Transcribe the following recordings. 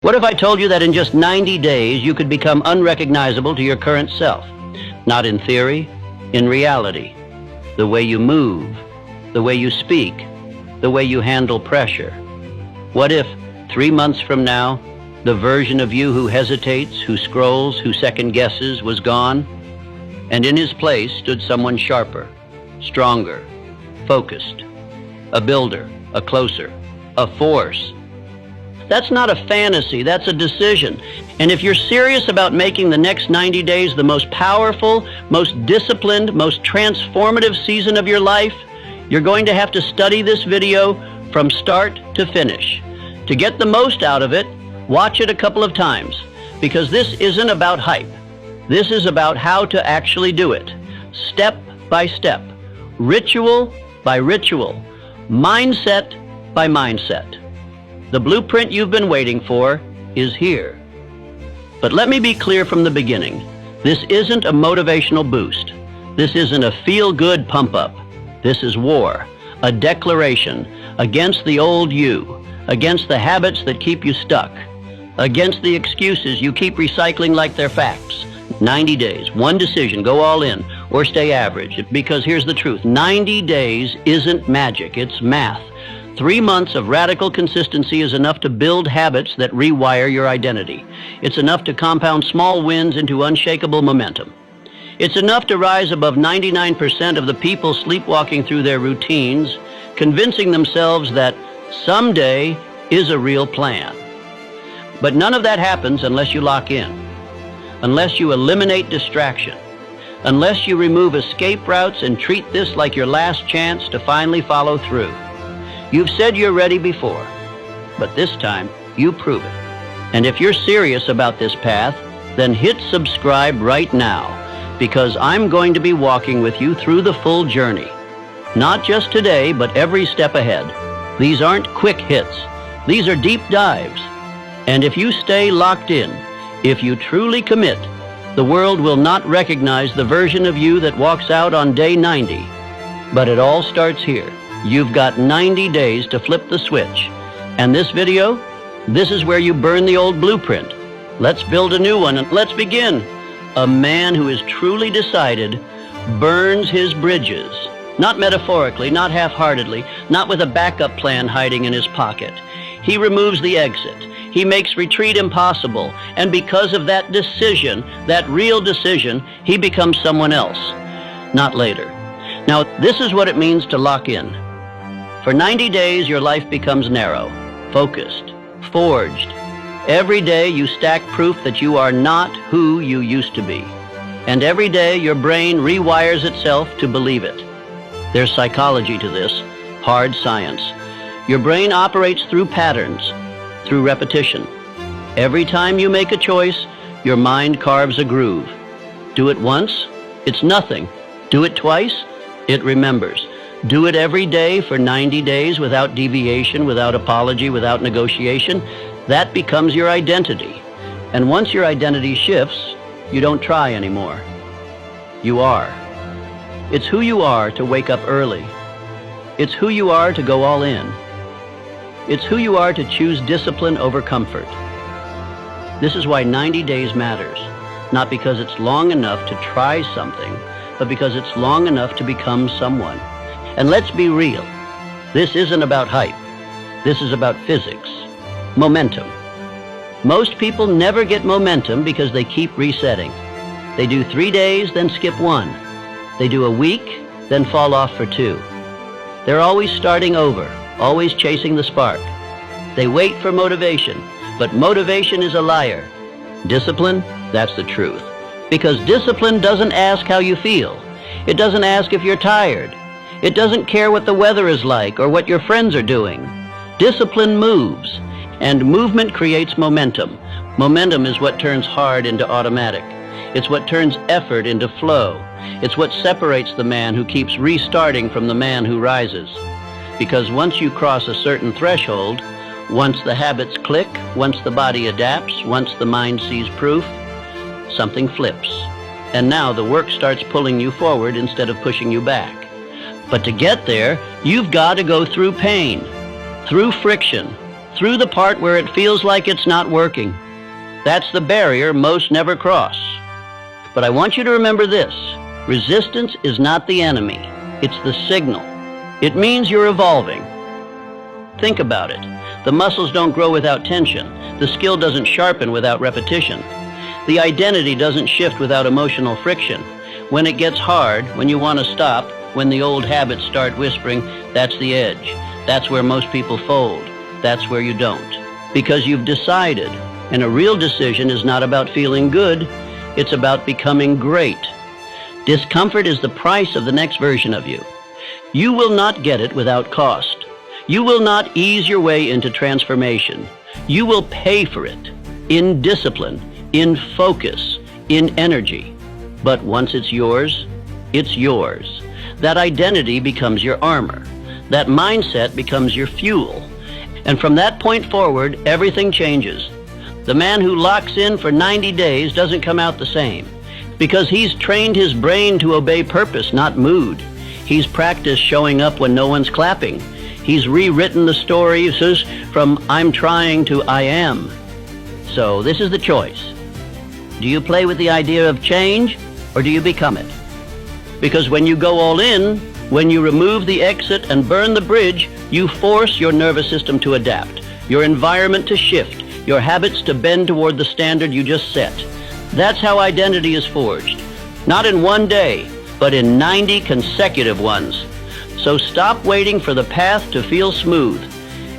What if I told you that in just 90 days you could become unrecognizable to your current self? Not in theory, in reality. The way you move, the way you speak, the way you handle pressure. What if 3 months from now, the version of you who hesitates, who scrolls, who second guesses was gone, and in his place stood someone sharper, stronger, focused, a builder, a closer, a force? That's not a fantasy, that's a decision. And if you're serious about making the next 90 days the most powerful, most disciplined, most transformative season of your life, you're going to have to study this video from start to finish. To get the most out of it, watch it a couple of times, because this isn't about hype. This is about how to actually do it, step by step, ritual by ritual, mindset by mindset. The blueprint you've been waiting for is here. But let me be clear from the beginning. This isn't a motivational boost. This isn't a feel-good pump-up. This is war, a declaration against the old you, against the habits that keep you stuck, against the excuses you keep recycling like they're facts. 90 days, one decision, go all in, or stay average. Because here's the truth, 90 days isn't magic, it's math. 3 months of radical consistency is enough to build habits that rewire your identity. It's enough to compound small wins into unshakable momentum. It's enough to rise above 99% of the people sleepwalking through their routines, convincing themselves that someday is a real plan. But none of that happens unless you lock in, unless you eliminate distraction, unless you remove escape routes and treat this like your last chance to finally follow through. You've said you're ready before, but this time you prove it. And if you're serious about this path, then hit subscribe right now, because I'm going to be walking with you through the full journey. Not just today, but every step ahead. These aren't quick hits. These are deep dives. And if you stay locked in, if you truly commit, the world will not recognize the version of you that walks out on day 90. But it all starts here. You've got 90 days to flip the switch. And this video, this is where you burn the old blueprint. Let's build a new one and let's begin. A man who is truly decided burns his bridges. Not metaphorically, not half-heartedly, not with a backup plan hiding in his pocket. He removes the exit. He makes retreat impossible. And because of that decision, that real decision, he becomes someone else, not later. Now, this is what it means to lock in. For 90 days, your life becomes narrow, focused, forged. Every day you stack proof that you are not who you used to be. And every day your brain rewires itself to believe it. There's psychology to this, hard science. Your brain operates through patterns, through repetition. Every time you make a choice, your mind carves a groove. Do it once, it's nothing. Do it twice, it remembers. Do it every day for 90 days without deviation, without apology, without negotiation. That becomes your identity. And once your identity shifts, you don't try anymore. You are. It's who you are to wake up early. It's who you are to go all in. It's who you are to choose discipline over comfort. This is why 90 days matters. Not because it's long enough to try something, but because it's long enough to become someone. And let's be real. This isn't about hype. This is about physics. Momentum. Most people never get momentum because they keep resetting. They do 3 days, then skip 1. They do a week, then fall off for 2. They're always starting over, always chasing the spark. They wait for motivation, but motivation is a liar. Discipline, that's the truth. Because discipline doesn't ask how you feel. It doesn't ask if you're tired. It doesn't care what the weather is like or what your friends are doing. Discipline moves, and movement creates momentum. Momentum is what turns hard into automatic. It's what turns effort into flow. It's what separates the man who keeps restarting from the man who rises. Because once you cross a certain threshold, once the habits click, once the body adapts, once the mind sees proof, something flips. And now the work starts pulling you forward instead of pushing you back. But to get there, you've got to go through pain, through friction, through the part where it feels like it's not working. That's the barrier most never cross. But I want you to remember this. Resistance is not the enemy. It's the signal. It means you're evolving. Think about it. The muscles don't grow without tension. The skill doesn't sharpen without repetition. The identity doesn't shift without emotional friction. When it gets hard, when you want to stop, when the old habits start whispering, that's the edge. That's where most people fold. That's where you don't. Because you've decided, and a real decision is not about feeling good, it's about becoming great. Discomfort is the price of the next version of you. You will not get it without cost. You will not ease your way into transformation. You will pay for it in discipline, in focus, in energy. But once it's yours, it's yours. That identity becomes your armor. That mindset becomes your fuel. And from that point forward, everything changes. The man who locks in for 90 days doesn't come out the same, because he's trained his brain to obey purpose, not mood. He's practiced showing up when no one's clapping. He's rewritten the story from I'm trying to I am. So this is the choice. Do you play with the idea of change, or do you become it? Because when you go all in, when you remove the exit and burn the bridge, you force your nervous system to adapt, your environment to shift, your habits to bend toward the standard you just set. That's how identity is forged. Not in one day, but in 90 consecutive ones. So stop waiting for the path to feel smooth.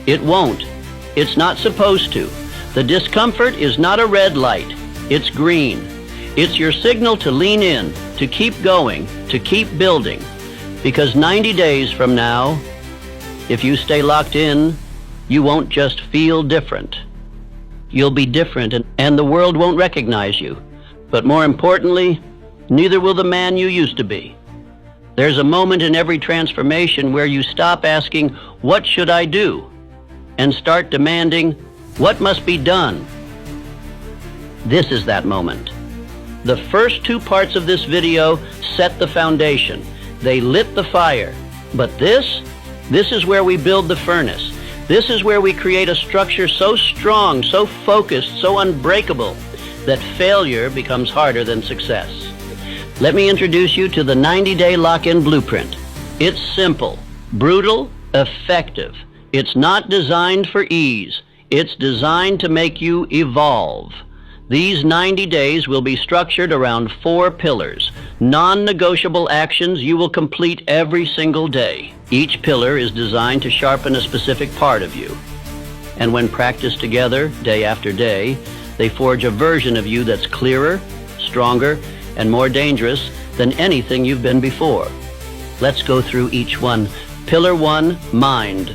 It won't. It's not supposed to. The discomfort is not a red light. It's green. It's your signal to lean in, to keep going, to keep building. Because 90 days from now, if you stay locked in, you won't just feel different. You'll be different, and the world won't recognize you. But more importantly, neither will the man you used to be. There's a moment in every transformation where you stop asking, what should I do? And start demanding, what must be done? This is that moment. The first two parts of this video set the foundation. They lit the fire. But this is where we build the furnace. This is where we create a structure so strong, so focused, so unbreakable, that failure becomes harder than success. Let me introduce you to the 90-day lock-in blueprint. It's simple, brutal, effective. It's not designed for ease. It's designed to make you evolve. These 90 days will be structured around 4 pillars, non-negotiable actions you will complete every single day. Each pillar is designed to sharpen a specific part of you. And when practiced together, day after day, they forge a version of you that's clearer, stronger, and more dangerous than anything you've been before. Let's go through each one. Pillar 1, mind.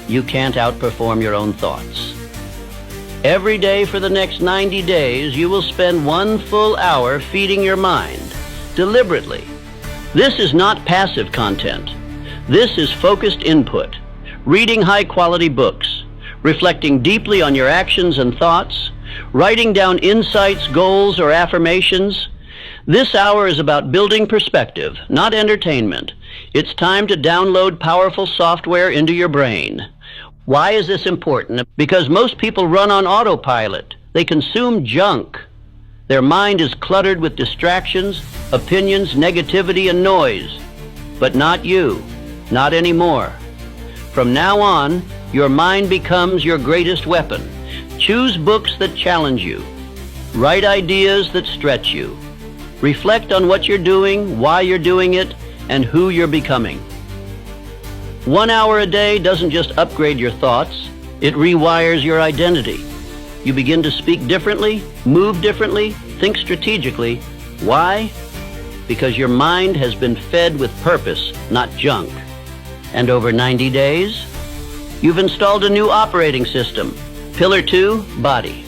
You can't outperform your own thoughts. Every day for the next 90 days, you will spend 1 full hour feeding your mind, deliberately. This is not passive content. This is focused input, reading high-quality books, reflecting deeply on your actions and thoughts, writing down insights, goals, or affirmations. This hour is about building perspective, not entertainment. It's time to download powerful software into your brain. Why is this important? Because most people run on autopilot. They consume junk. Their mind is cluttered with distractions, opinions, negativity, and noise. But not you. Not anymore. From now on, your mind becomes your greatest weapon. Choose books that challenge you. Write ideas that stretch you. Reflect on what you're doing, why you're doing it, and who you're becoming. 1 hour a day doesn't just upgrade your thoughts, it rewires your identity. You begin to speak differently, move differently, think strategically. Why? Because your mind has been fed with purpose, not junk. And over 90 days, you've installed a new operating system. Pillar 2, body.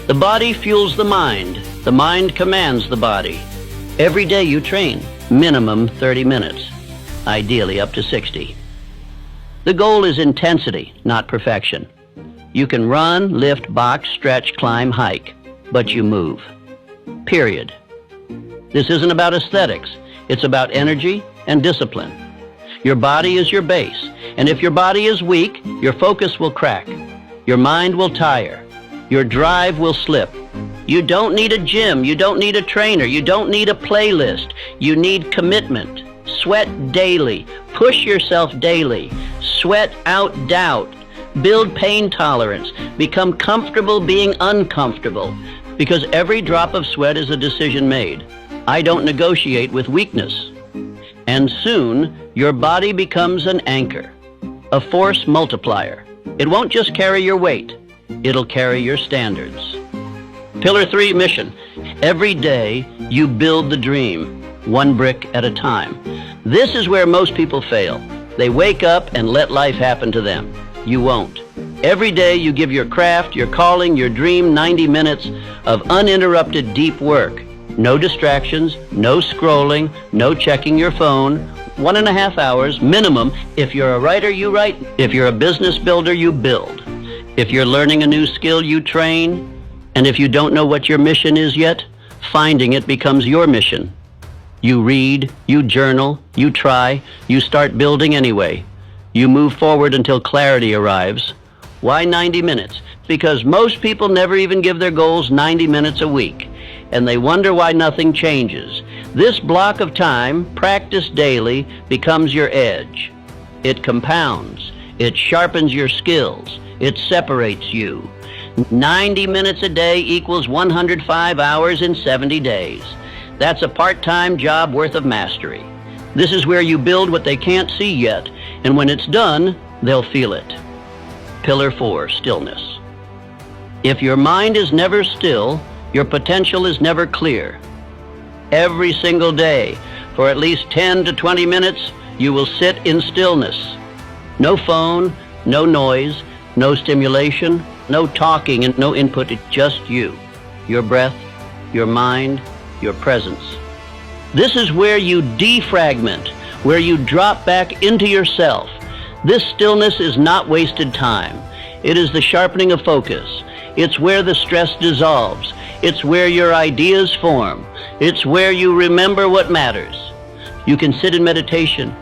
The body fuels the mind commands the body. Every day you train, minimum 30 minutes, ideally up to 60. The goal is intensity, not perfection. You can run, lift, box, stretch, climb, hike, but you move. Period. This isn't about aesthetics. It's about energy and discipline. Your body is your base, and if your body is weak, your focus will crack. Your mind will tire. Your drive will slip. You don't need a gym. You don't need a trainer. You don't need a playlist. You need commitment. Sweat daily. Push yourself daily. Sweat out doubt. Build pain tolerance. Become comfortable being uncomfortable. Because every drop of sweat is a decision made. I don't negotiate with weakness. And soon, your body becomes an anchor, a force multiplier. It won't just carry your weight. It'll carry your standards. Pillar 3, mission. Every day, you build the dream, one brick at a time. This is where most people fail. They wake up and let life happen to them. You won't. Every day, you give your craft, your calling, your dream 90 minutes of uninterrupted deep work. No distractions, no scrolling, no checking your phone. 1.5 hours minimum. If you're a writer, you write. If you're a business builder, you build. If you're learning a new skill, you train. And if you don't know what your mission is yet, finding it becomes your mission. You read, you journal, you try, you start building anyway. You move forward until clarity arrives. Why 90 minutes? Because most people never even give their goals 90 minutes a week, and they wonder why nothing changes. This block of time, practiced daily, becomes your edge. It compounds. It sharpens your skills. It separates you. 90 minutes a day equals 105 hours in 70 days. That's a part-time job worth of mastery. This is where you build what they can't see yet, and when it's done, they'll feel it. Pillar 4, stillness. If your mind is never still, your potential is never clear. Every single day, for at least 10 to 20 minutes, you will sit in stillness. No phone, no noise, no stimulation, no talking and no input, it's just you, your breath, your mind, your presence. This is where you defragment, where you drop back into yourself. This stillness is not wasted time. It is the sharpening of focus. It's where the stress dissolves. It's where your ideas form. It's where you remember what matters. You can sit in meditation.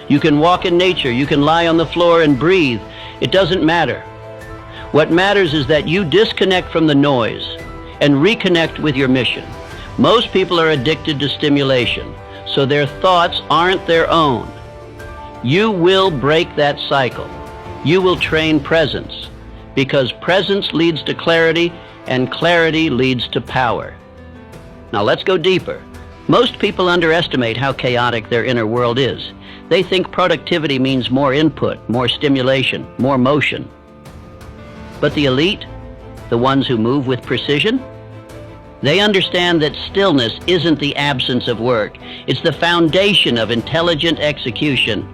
You can walk in nature. You can lie on the floor and breathe. It doesn't matter. What matters is that you disconnect from the noise and reconnect with your mission. Most people are addicted to stimulation, so their thoughts aren't their own. You will break that cycle. You will train presence, because presence leads to clarity, and clarity leads to power. Now let's go deeper. Most people underestimate how chaotic their inner world is. They think productivity means more input, more stimulation, more motion. But the elite, the ones who move with precision, they understand that stillness isn't the absence of work. It's the foundation of intelligent execution.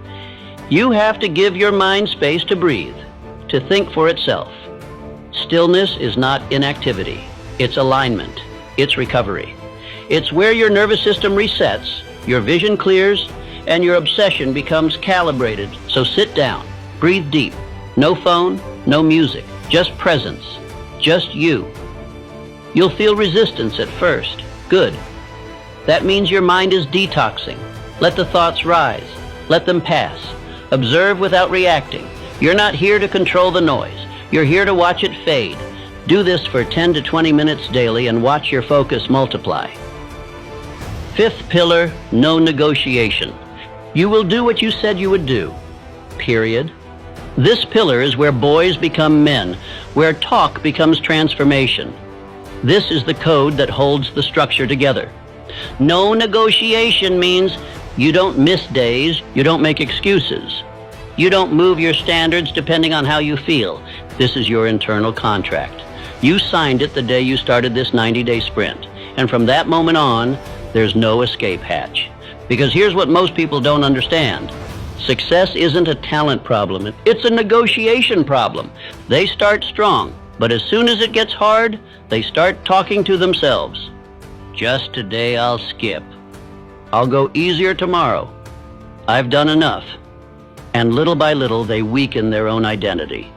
You have to give your mind space to breathe, to think for itself. Stillness is not inactivity. It's alignment. It's recovery. It's where your nervous system resets, your vision clears, and your obsession becomes calibrated. So sit down, breathe deep. No phone, no music, just presence, just you. You'll feel resistance at first. Good. That means your mind is detoxing. Let the thoughts rise. Let them pass. Observe without reacting. You're not here to control the noise. You're here to watch it fade. Do this for 10 to 20 minutes daily and watch your focus multiply. 5th pillar, no negotiation. You will do what you said you would do. Period. This pillar is where boys become men, where talk becomes transformation. This is the code that holds the structure together. No negotiation means you don't miss days, you don't make excuses. You don't move your standards depending on how you feel. This is your internal contract. You signed it the day you started this 90-day sprint. And from that moment on, there's no escape hatch. Because here's what most people don't understand. Success isn't a talent problem. It's a negotiation problem. They start strong, but as soon as it gets hard, they start talking to themselves. Just today I'll skip. I'll go easier tomorrow. I've done enough. And little by little, they weaken their own identity.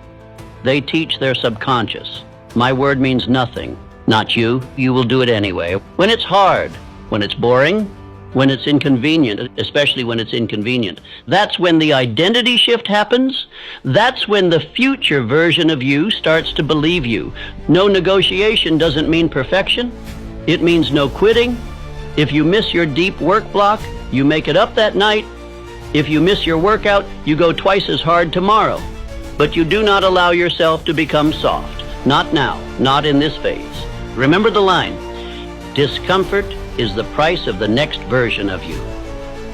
They teach their subconscious. My word means nothing. Not you. You will do it anyway. When it's hard, when it's boring, when it's inconvenient, especially when it's inconvenient. That's when the identity shift happens. That's when the future version of you starts to believe you. No negotiation doesn't mean perfection. It means no quitting. If you miss your deep work block, you make it up that night. If you miss your workout, you go twice as hard tomorrow. But you do not allow yourself to become soft. Not now, not in this phase. Remember the line, discomfort is the price of the next version of you.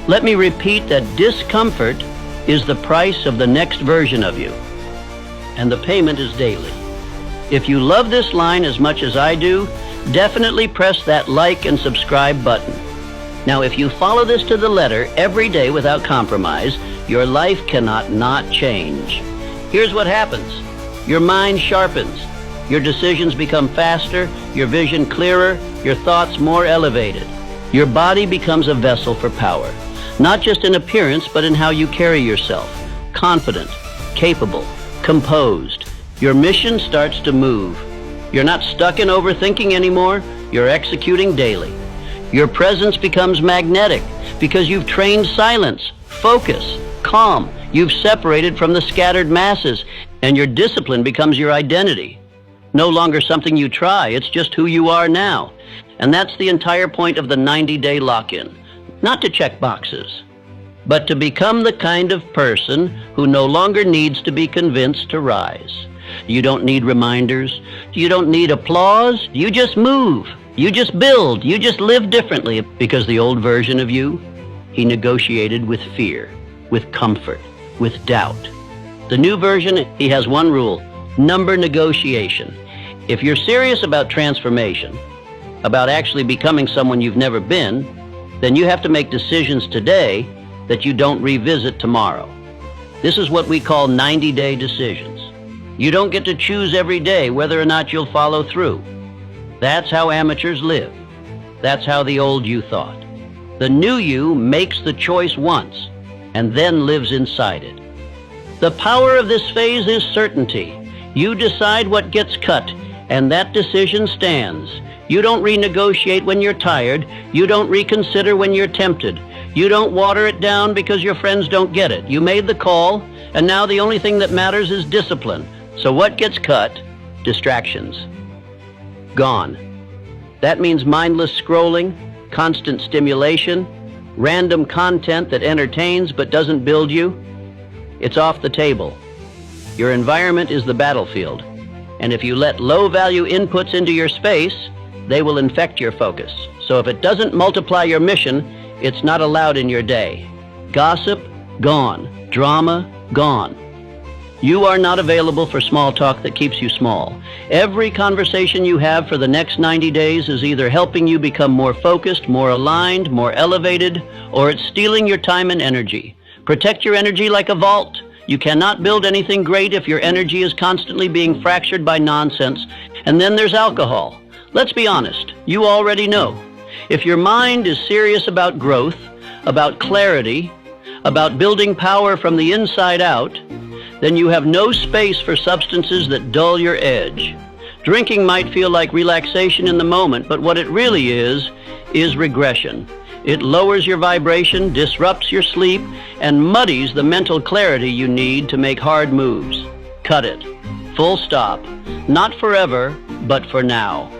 Let me repeat that discomfort is the price of the next version of you. And the payment is daily. If you love this line as much as I do, definitely press that like and subscribe button. Now, if you follow this to the letter every day without compromise, your life cannot not change. Here's what happens. Your mind sharpens. Your decisions become faster, your vision clearer, your thoughts more elevated. Your body becomes a vessel for power, not just in appearance, but in how you carry yourself. Confident, capable, composed. Your mission starts to move. You're not stuck in overthinking anymore. You're executing daily. Your presence becomes magnetic because you've trained silence, focus, calm. You've separated from the scattered masses, and your discipline becomes your identity. No longer something you try, it's just who you are now. And that's the entire point of the 90-day lock-in. Not to check boxes, but to become the kind of person who no longer needs to be convinced to rise. You don't need reminders. You don't need applause. You just move. You just build. You just live differently, because the old version of you, he negotiated with fear, with comfort, with doubt. The new version, he has one rule, number negotiation. If you're serious about transformation, about actually becoming someone you've never been, then you have to make decisions today that you don't revisit tomorrow. This is what we call 90-day decisions. You don't get to choose every day whether or not you'll follow through. That's how amateurs live. That's how the old you thought. The new you makes the choice once and then lives inside it. The power of this phase is certainty. You decide what gets cut, and that decision stands. You don't renegotiate when you're tired. You don't reconsider when you're tempted. You don't water it down because your friends don't get it. You made the call, and now the only thing that matters is discipline. So what gets cut? Distractions. Gone. That means mindless scrolling, constant stimulation, random content that entertains but doesn't build you. It's off the table. Your environment is the battlefield. And if you let low-value inputs into your space, they will infect your focus. So if it doesn't multiply your mission, it's not allowed in your day. Gossip, gone. Drama, gone. You are not available for small talk that keeps you small. Every conversation you have for the next 90 days is either helping you become more focused, more aligned, more elevated, or it's stealing your time and energy. Protect your energy like a vault. You cannot build anything great if your energy is constantly being fractured by nonsense. And then there's alcohol. Let's be honest, you already know. If your mind is serious about growth, about clarity, about building power from the inside out, then you have no space for substances that dull your edge. Drinking might feel like relaxation in the moment, but what it really is regression. It lowers your vibration, disrupts your sleep, and muddies the mental clarity you need to make hard moves. Cut it. Full stop. Not forever, but for now.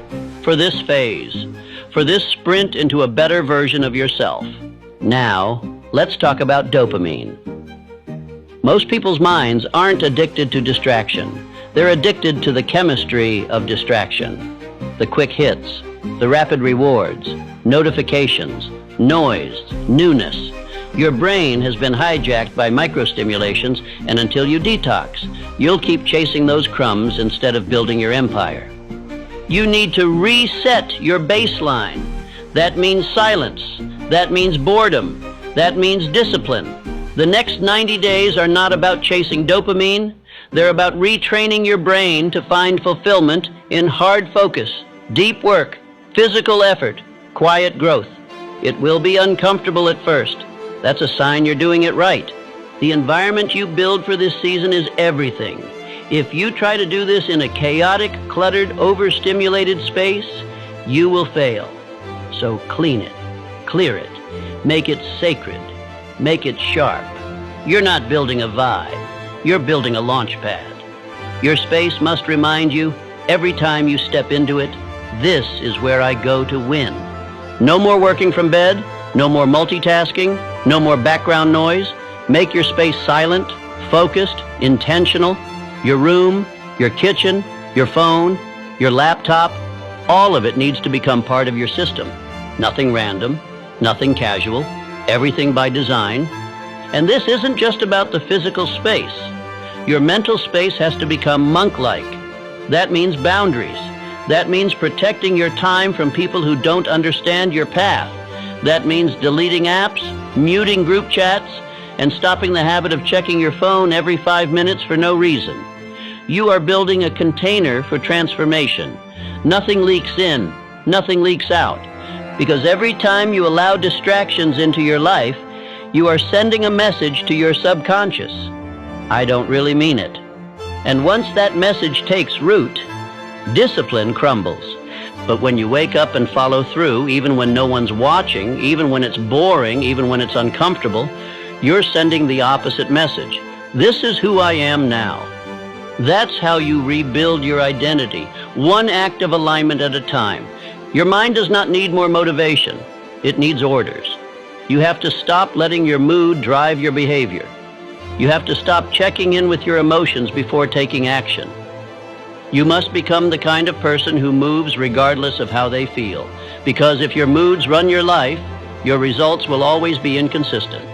For this phase. For this sprint into a better version of yourself. Now, let's talk about dopamine. Most people's minds aren't addicted to distraction. They're addicted to the chemistry of distraction. The quick hits, the rapid rewards, notifications, noise, newness. Your brain has been hijacked by microstimulations, and until you detox, you'll keep chasing those crumbs instead of building your empire. You need to reset your baseline. That means silence. That means boredom. That means discipline. The next 90 days are not about chasing dopamine. They're about retraining your brain to find fulfillment in hard focus, deep work, physical effort, quiet growth. It will be uncomfortable at first. That's a sign you're doing it right. The environment you build for this season is everything. If you try to do this in a chaotic, cluttered, overstimulated space, you will fail. So clean it, clear it, Make it sacred. Make it sharp. You're not building a vibe. You're building a launch pad. Your space must remind you, every time you step into it, this is where I go to win. No more working from bed, no more multitasking, no more background noise. Make your space silent, focused, intentional. Your room, your kitchen, your phone, your laptop, all of it needs to become part of your system. Nothing random, nothing casual, everything by design. And this isn't just about the physical space. Your mental space has to become monk-like. That means boundaries. That means protecting your time from people who don't understand your path. That means deleting apps, muting group chats, and stopping the habit of checking your phone every 5 minutes for no reason. You are building a container for transformation. Nothing leaks in, nothing leaks out. Because every time you allow distractions into your life, you are sending a message to your subconscious. I don't really mean it. And once that message takes root, discipline crumbles. But when you wake up and follow through, even when no one's watching, even when it's boring, even when it's uncomfortable, you're sending the opposite message. This is who I am now. That's how you rebuild your identity, one act of alignment at a time. Your mind does not need more motivation. It needs orders. You have to stop letting your mood drive your behavior. You have to stop checking in with your emotions before taking action. You must become the kind of person who moves regardless of how they feel. Because if your moods run your life, your results will always be inconsistent.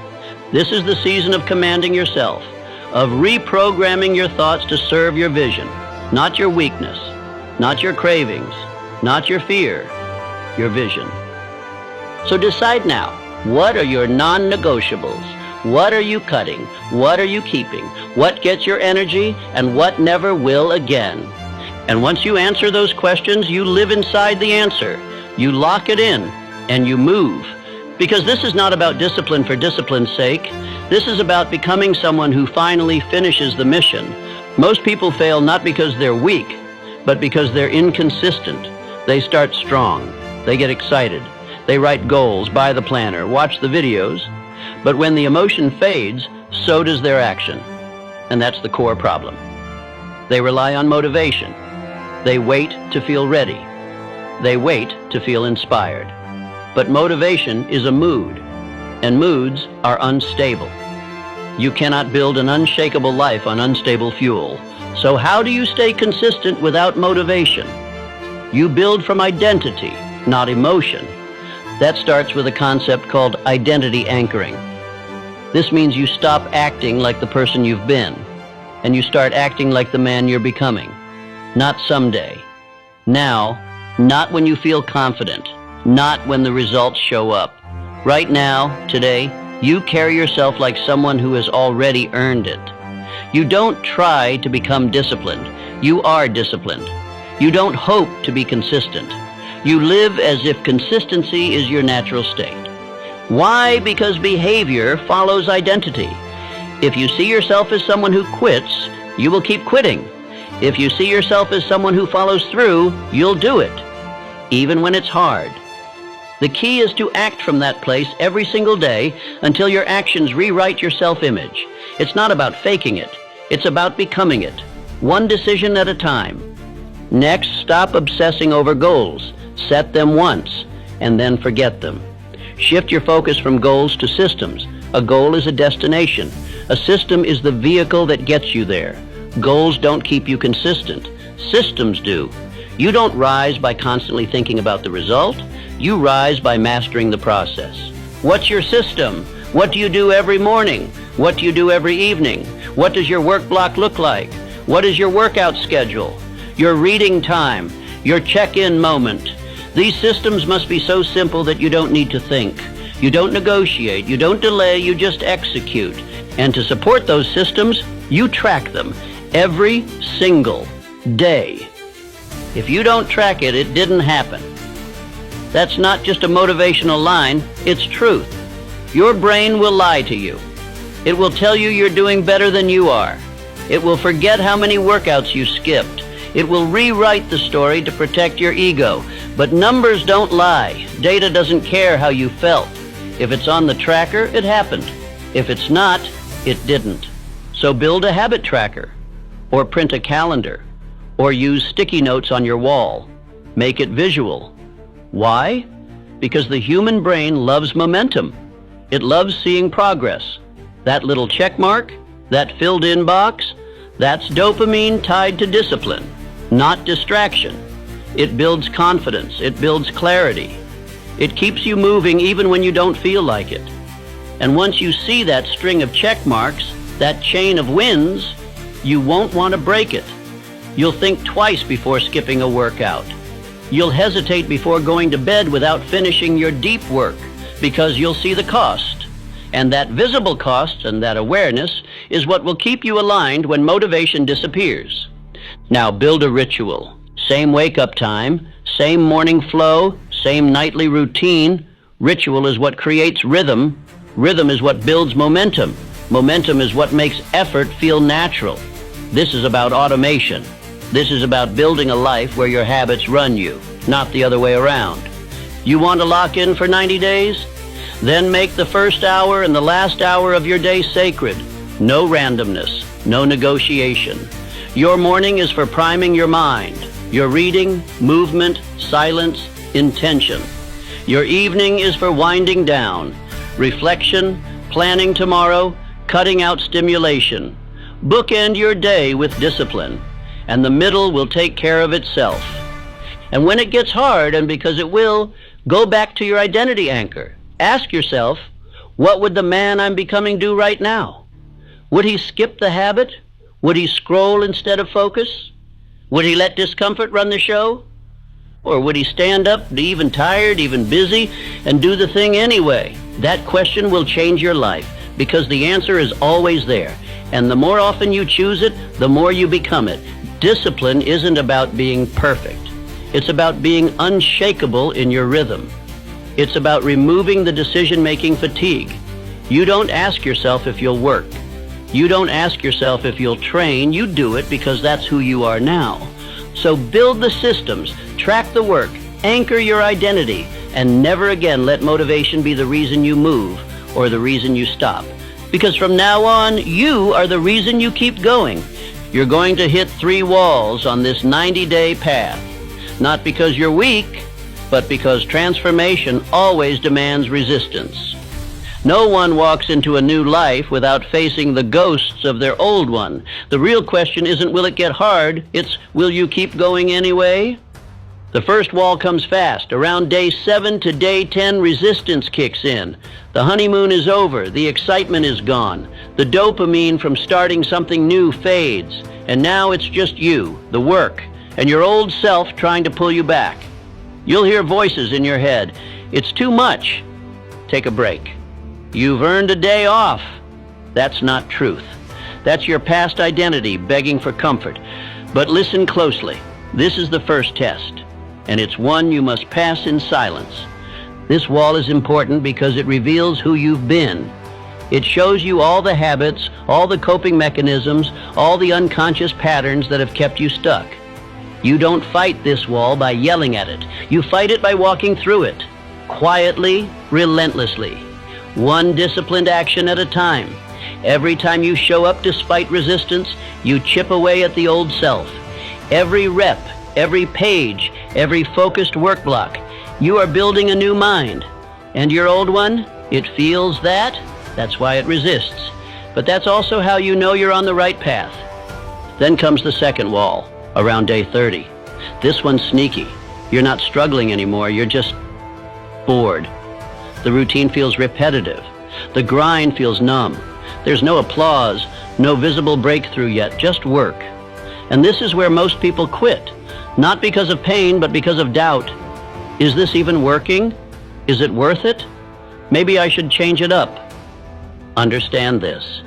This is the season of commanding yourself, of reprogramming your thoughts to serve your vision, not your weakness, not your cravings, not your fear, your vision. So decide now, what are your non-negotiables? What are you cutting? What are you keeping? What gets your energy and what never will again? And once you answer those questions, you live inside the answer. You lock it in and you move. Because this is not about discipline for discipline's sake. This is about becoming someone who finally finishes the mission. Most people fail not because they're weak, but because they're inconsistent. They start strong. They get excited. They write goals, buy the planner, watch the videos. But when the emotion fades, so does their action. And that's the core problem. They rely on motivation. They wait to feel ready. They wait to feel inspired. But motivation is a mood, and moods are unstable. You cannot build an unshakable life on unstable fuel. So how do you stay consistent without motivation? You build from identity, not emotion. That starts with a concept called identity anchoring. This means you stop acting like the person you've been, and you start acting like the man you're becoming. Not someday. Now, not when you feel confident, not when the results show up. Right now, today, you carry yourself like someone who has already earned it. You don't try to become disciplined. You are disciplined. You don't hope to be consistent. You live as if consistency is your natural state. Why? Because behavior follows identity. If you see yourself as someone who quits, you will keep quitting. If you see yourself as someone who follows through, you'll do it, even when it's hard. The key is to act from that place every single day until your actions rewrite your self-image. It's not about faking it. It's about becoming it, one decision at a time. Next, stop obsessing over goals. Set them once, and then forget them. Shift your focus from goals to systems. A goal is a destination. A system is the vehicle that gets you there. Goals don't keep you consistent. Systems do. You don't rise by constantly thinking about the result. You rise by mastering the process. What's your system? What do you do every morning? What do you do every evening? What does your work block look like? What is your workout schedule? Your reading time? Your check-in moment? These systems must be so simple that you don't need to think. You don't negotiate. You don't delay. You just execute. And to support those systems, you track them every single day. If you don't track it, it didn't happen. That's not just a motivational line, it's truth. Your brain will lie to you. It will tell you you're doing better than you are. It will forget how many workouts you skipped. It will rewrite the story to protect your ego. But numbers don't lie. Data doesn't care how you felt. If it's on the tracker, it happened. If it's not, it didn't. So build a habit tracker, or print a calendar, or use sticky notes on your wall. Make it visual. Why? Because the human brain loves momentum. It loves seeing progress. That little check mark, that filled-in box, that's dopamine tied to discipline, not distraction. It builds confidence. It builds clarity. It keeps you moving even when you don't feel like it. And once you see that string of check marks, that chain of wins, you won't want to break it. You'll think twice before skipping a workout. You'll hesitate before going to bed without finishing your deep work because you'll see the cost. And that visible cost and that awareness is what will keep you aligned when motivation disappears. Now build a ritual. Same wake-up time, same morning flow, same nightly routine. Ritual is what creates rhythm. Rhythm is what builds momentum. Momentum is what makes effort feel natural. This is about automation. This is about building a life where your habits run you, not the other way around. You want to lock in for 90 days? Then make the first hour and the last hour of your day sacred. No randomness, no negotiation. Your morning is for priming your mind. Your reading, movement, silence, intention. Your evening is for winding down. Reflection, planning tomorrow, cutting out stimulation. Bookend your day with discipline, and the middle will take care of itself. And when it gets hard, and because it will, go back to your identity anchor. Ask yourself, what would the man I'm becoming do right now? Would he skip the habit? Would he scroll instead of focus? Would he let discomfort run the show? Or would he stand up, even tired, even busy, and do the thing anyway? That question will change your life, because the answer is always there. And the more often you choose it, the more you become it. Discipline isn't about being perfect. It's about being unshakable in your rhythm. It's about removing the decision-making fatigue. You don't ask yourself if you'll work. You don't ask yourself if you'll train. You do it because that's who you are now. So build the systems, track the work, anchor your identity, and never again let motivation be the reason you move or the reason you stop. Because from now on, you are the reason you keep going. You're going to hit 3 walls on this 90-day path. Not because you're weak, but because transformation always demands resistance. No one walks into a new life without facing the ghosts of their old one. The real question isn't will it get hard, it's will you keep going anyway? The first wall comes fast. Around day 7 to day 10, resistance kicks in. The honeymoon is over. The excitement is gone. The dopamine from starting something new fades. And now it's just you, the work, and your old self trying to pull you back. You'll hear voices in your head. It's too much. Take a break. You've earned a day off. That's not truth. That's your past identity begging for comfort. But listen closely. This is the first test, and it's one you must pass in silence. This wall is important because it reveals who you've been. It shows you all the habits, all the coping mechanisms, all the unconscious patterns that have kept you stuck. You don't fight this wall by yelling at it. You fight it by walking through it, quietly, relentlessly, one disciplined action at a time. Every time you show up despite resistance, you chip away at the old self. Every rep, every page, every focused work block, you are building a new mind. And your old one, it feels that. That's why it resists. But that's also how you know you're on the right path. Then comes the second wall, around day 30. This one's sneaky. You're not struggling anymore, you're just bored. The routine feels repetitive. The grind feels numb. There's no applause, no visible breakthrough yet, just work. And this is where most people quit. Not because of pain, but because of doubt. Is this even working? Is it worth it? Maybe I should change it up. Understand this.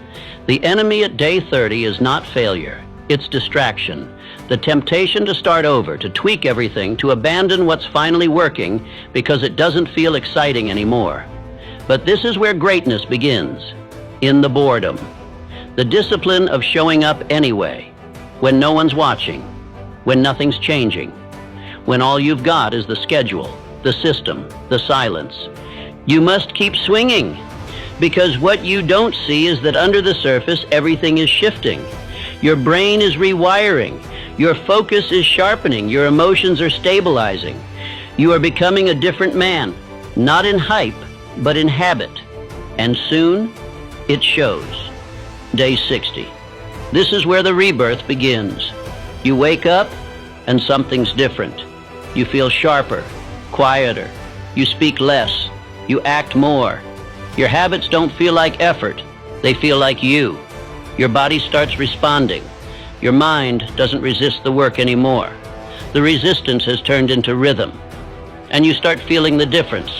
The enemy at day 30 is not failure. It's distraction. The temptation to start over, to tweak everything, to abandon what's finally working because it doesn't feel exciting anymore. But this is where greatness begins, in the boredom. The discipline of showing up anyway, when no one's watching, when nothing's changing, when all you've got is the schedule, the system, the silence. You must keep swinging, because what you don't see is that under the surface, everything is shifting. Your brain is rewiring. Your focus is sharpening. Your emotions are stabilizing. You are becoming a different man, not in hype, but in habit. And soon, it shows. Day 60. This is where the rebirth begins. You wake up, and something's different. You feel sharper, quieter. You speak less. You act more. Your habits don't feel like effort. They feel like you. Your body starts responding. Your mind doesn't resist the work anymore. The resistance has turned into rhythm. And you start feeling the difference.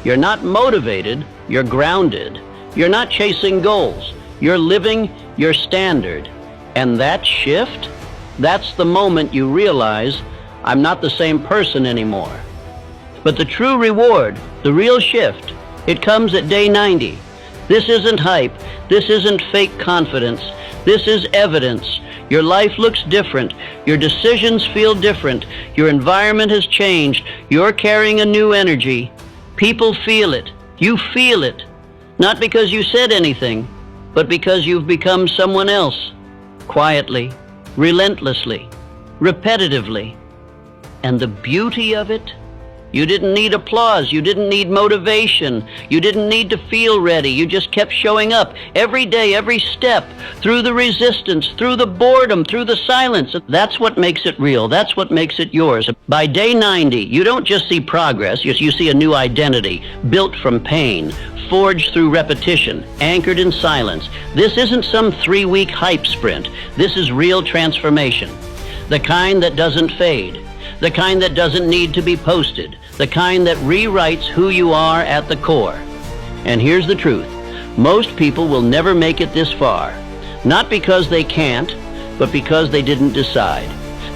You're not motivated, you're grounded. You're not chasing goals. You're living your standard. And that shift, that's the moment you realize, I'm not the same person anymore. But the true reward, the real shift, it comes at day 90. This isn't hype. This isn't fake confidence. This is evidence. Your life looks different. Your decisions feel different. Your environment has changed. You're carrying a new energy. People feel it. You feel it. Not because you said anything, but because you've become someone else. Quietly, relentlessly, repetitively. And the beauty of it? You didn't need applause. You didn't need motivation. You didn't need to feel ready. You just kept showing up every day, every step, through the resistance, through the boredom, through the silence. That's what makes it real. That's what makes it yours. By day 90, you don't just see progress. You see a new identity, built from pain, forged through repetition, anchored in silence. This isn't some 3-week hype sprint. This is real transformation. The kind that doesn't fade. The kind that doesn't need to be posted. The kind that rewrites who you are at the core. And here's the truth. Most people will never make it this far. Not because they can't, but because they didn't decide.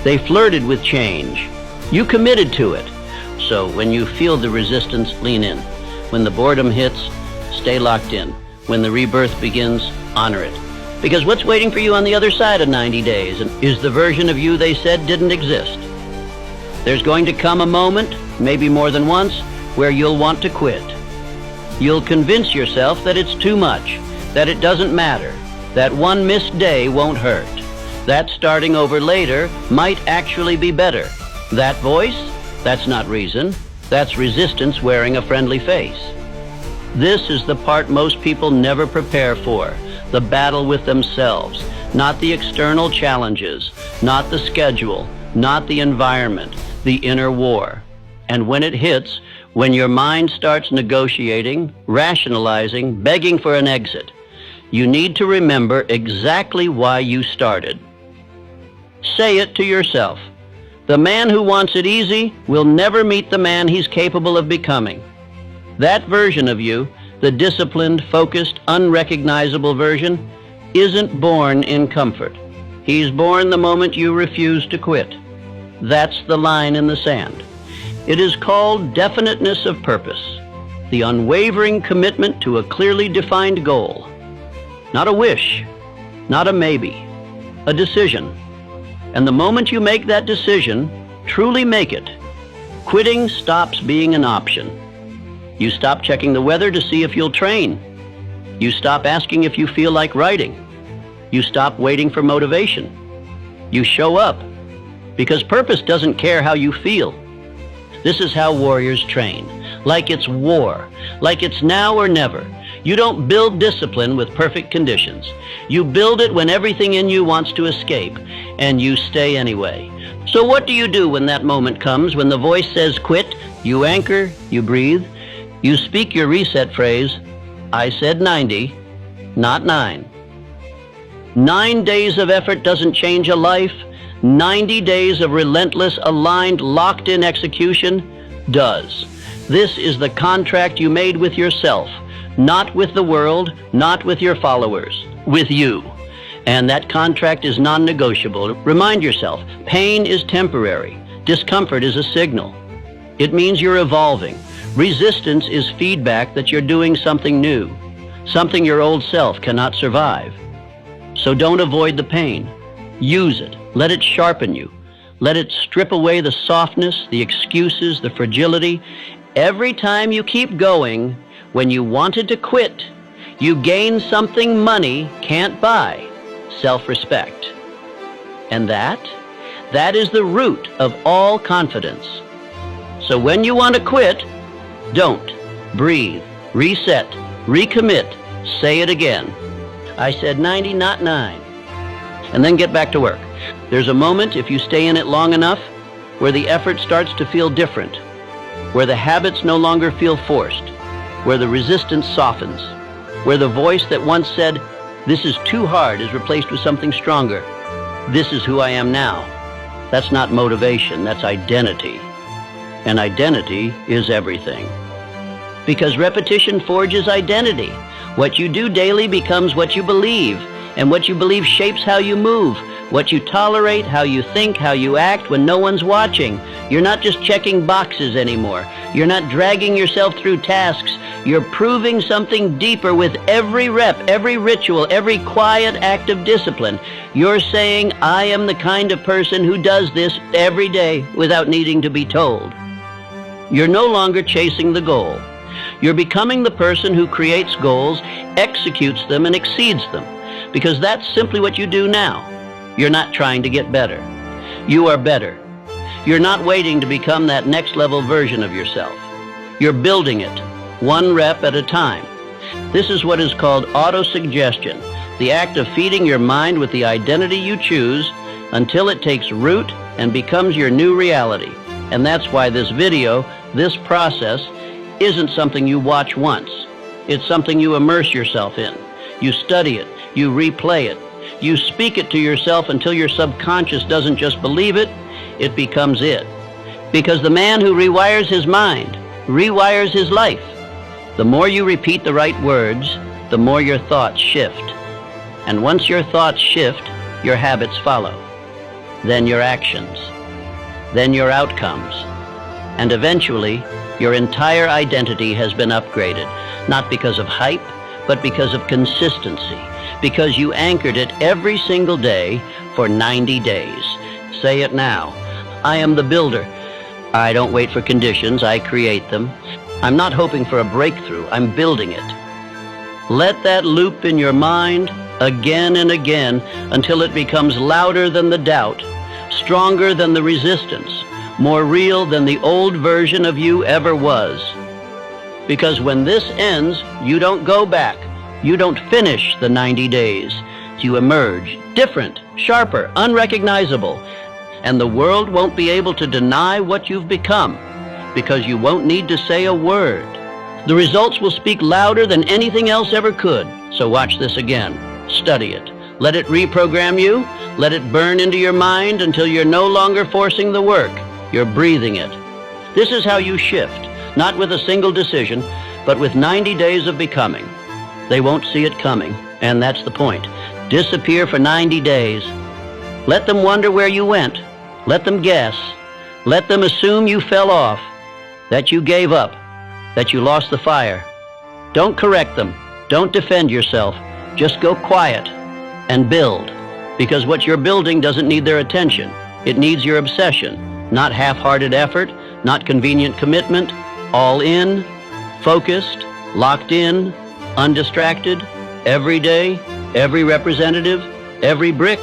They flirted with change. You committed to it. So when you feel the resistance, lean in. When the boredom hits, stay locked in. When the rebirth begins, honor it. Because what's waiting for you on the other side of 90 days is the version of you they said didn't exist. There's going to come a moment, maybe more than once, where you'll want to quit. You'll convince yourself that it's too much, that it doesn't matter, that one missed day won't hurt, that starting over later might actually be better. That voice? That's not reason. That's resistance wearing a friendly face. This is the part most people never prepare for, the battle with themselves, not the external challenges, not the schedule, not the environment, the inner war. And when it hits, when your mind starts negotiating, rationalizing, begging for an exit, you need to remember exactly why you started. Say it to yourself. The man who wants it easy will never meet the man he's capable of becoming. That version of you, the disciplined, focused, unrecognizable version, isn't born in comfort. He's born the moment you refuse to quit. That's the line in the sand. It is called definiteness of purpose, the unwavering commitment to a clearly defined goal. Not a wish, not a maybe, a decision. And the moment you make that decision, truly make it, quitting stops being an option. You stop checking the weather to see if you'll train. You stop asking if you feel like writing. You stop waiting for motivation. You show up. Because purpose doesn't care how you feel. This is how warriors train. Like it's war. Like it's now or never. You don't build discipline with perfect conditions. You build it when everything in you wants to escape, and you stay anyway. So what do you do when that moment comes, when the voice says quit? You anchor, you breathe, you speak your reset phrase, I said 90, not 9. 9 days of effort doesn't change a life. 90 days of relentless, aligned, locked-in execution does. This is the contract you made with yourself, not with the world, not with your followers, with you. And that contract is non-negotiable. Remind yourself, pain is temporary. Discomfort is a signal. It means you're evolving. Resistance is feedback that you're doing something new, something your old self cannot survive. So don't avoid the pain. Use it. Let it sharpen you. Let it strip away the softness, the excuses, the fragility. Every time you keep going, when you wanted to quit, you gained something money can't buy, self-respect. And that is the root of all confidence. So when you want to quit, don't. Breathe, reset, recommit, say it again. I said 90, not 9. And then get back to work. There's a moment, if you stay in it long enough, where the effort starts to feel different, where the habits no longer feel forced, where the resistance softens, where the voice that once said, "This is too hard," is replaced with something stronger. "This is who I am now." That's not motivation, that's identity. And identity is everything. Because repetition forges identity. What you do daily becomes what you believe, and what you believe shapes how you move, what you tolerate, how you think, how you act when no one's watching. You're not just checking boxes anymore. You're not dragging yourself through tasks. You're proving something deeper with every rep, every ritual, every quiet act of discipline. You're saying, "I am the kind of person who does this every day without needing to be told." You're no longer chasing the goal. You're becoming the person who creates goals, executes them, and exceeds them. Because that's simply what you do now. You're not trying to get better. You are better. You're not waiting to become that next level version of yourself. You're building it, one rep at a time. This is what is called autosuggestion, the act of feeding your mind with the identity you choose until it takes root and becomes your new reality. And that's why this video, this process, isn't something you watch once. It's something you immerse yourself in. You study it, you replay it, you speak it to yourself until your subconscious doesn't just believe it, it becomes it. Because the man who rewires his mind rewires his life. The more you repeat the right words, the more your thoughts shift. And once your thoughts shift, your habits follow. Then your actions. Then your outcomes. And eventually, your entire identity has been upgraded, not because of hype, but because of consistency, because you anchored it every single day for 90 days. Say it now. I am the builder. I don't wait for conditions, I create them. I'm not hoping for a breakthrough, I'm building it. Let that loop in your mind again and again until it becomes louder than the doubt, stronger than the resistance, more real than the old version of you ever was. Because when this ends, you don't go back. You don't finish the 90 days. You emerge different, sharper, unrecognizable. And the world won't be able to deny what you've become because you won't need to say a word. The results will speak louder than anything else ever could. So watch this again. Study it. Let it reprogram you. Let it burn into your mind until you're no longer forcing the work. You're breathing it. This is how you shift, not with a single decision, but with 90 days of becoming. They won't see it coming, and that's the point. Disappear for 90 days. Let them wonder where you went. Let them guess. Let them assume you fell off, that you gave up, that you lost the fire. Don't correct them. Don't defend yourself. Just go quiet and build, because what you're building doesn't need their attention. It needs your obsession. Not half-hearted effort, not convenient commitment, all in, focused, locked in, undistracted, every day, every representative, every brick.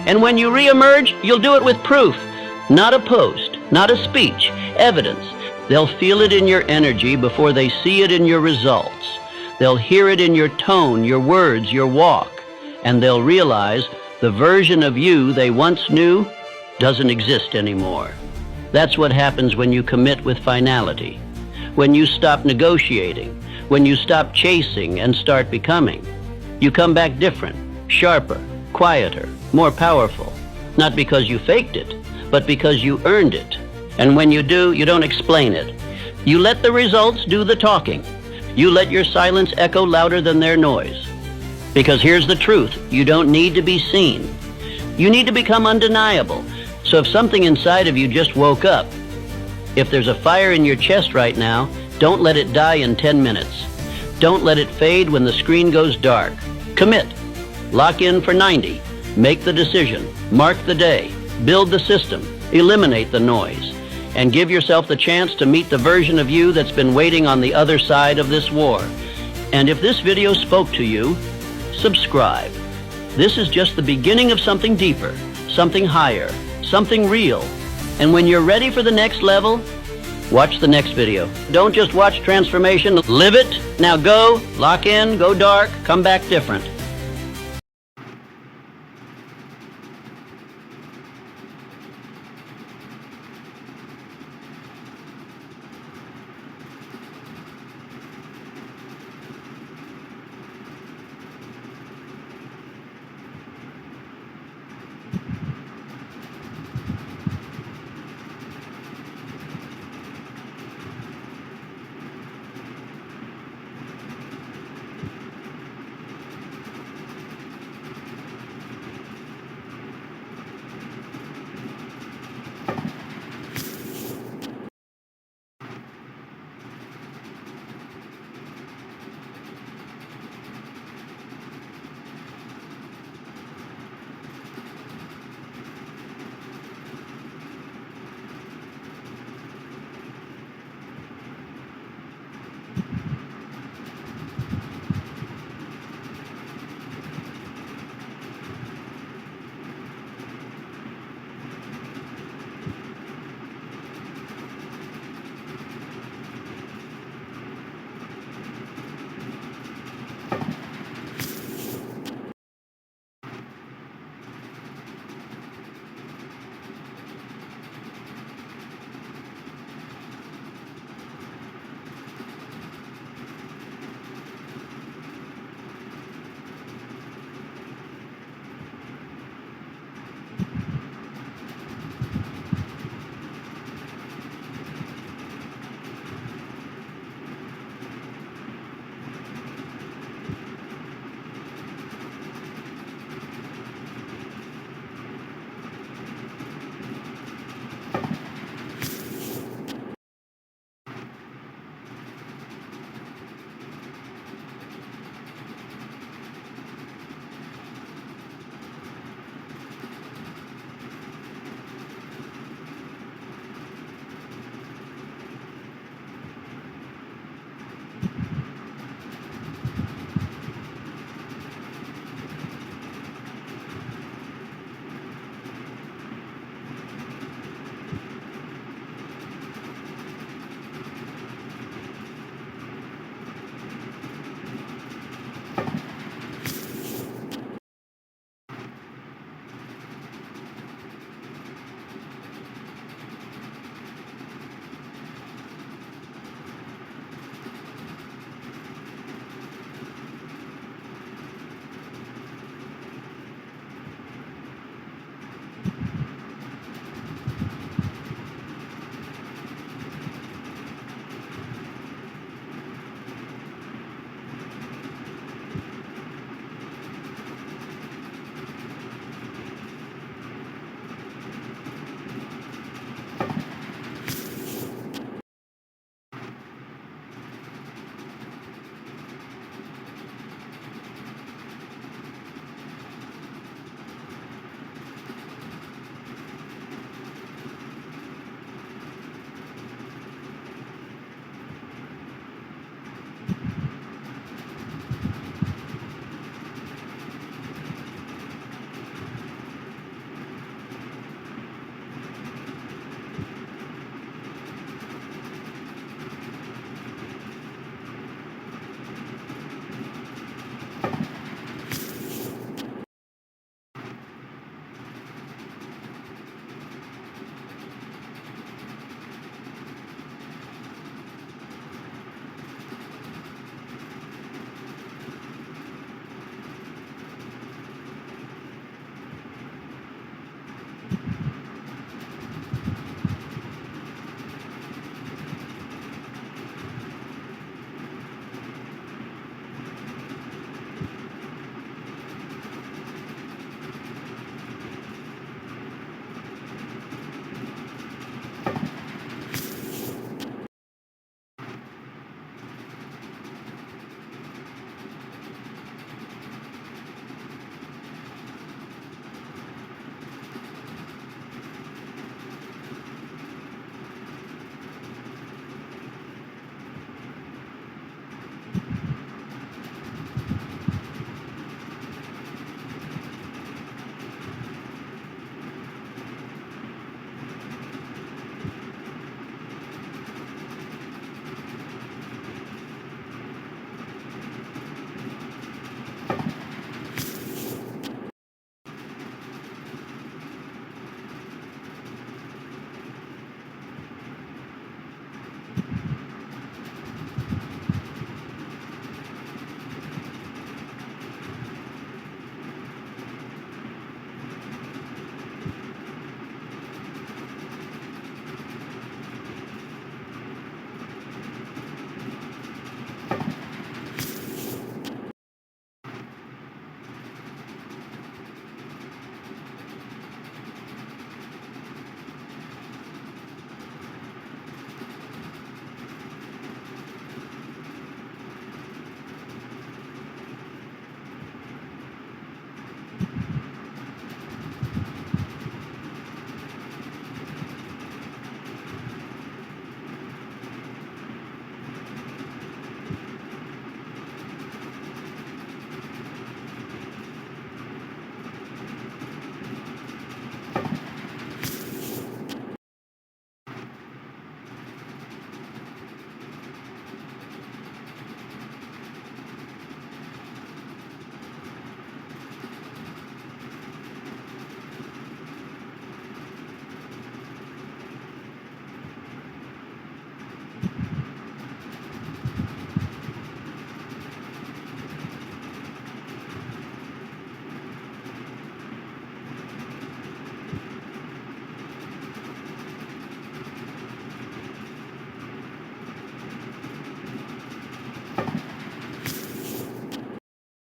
And when you re-emerge, you'll do it with proof, not a post, not a speech, evidence. They'll feel it in your energy before they see it in your results. They'll hear it in your tone, your words, your walk, and they'll realize the version of you they once knew doesn't exist anymore. That's what happens when you commit with finality, when you stop negotiating, when you stop chasing and start becoming. You come back different, sharper, quieter, more powerful, not because you faked it, but because you earned it. And when you do, you don't explain it. You let the results do the talking. You let your silence echo louder than their noise. Because here's the truth, you don't need to be seen. You need to become undeniable. So if something inside of you just woke up, if there's a fire in your chest right now, don't let it die in 10 minutes. Don't let it fade when the screen goes dark. Commit. Lock in for 90. Make the decision. Mark the day. Build the system. Eliminate the noise. and give yourself the chance to meet the version of you that's been waiting on the other side of this war. And if this video spoke to you, subscribe. This is just the beginning of something deeper, something higher, something real. And when you're ready for the next level, watch the next video. Don't just watch transformation, live it. Now go, lock in, go dark, come back different.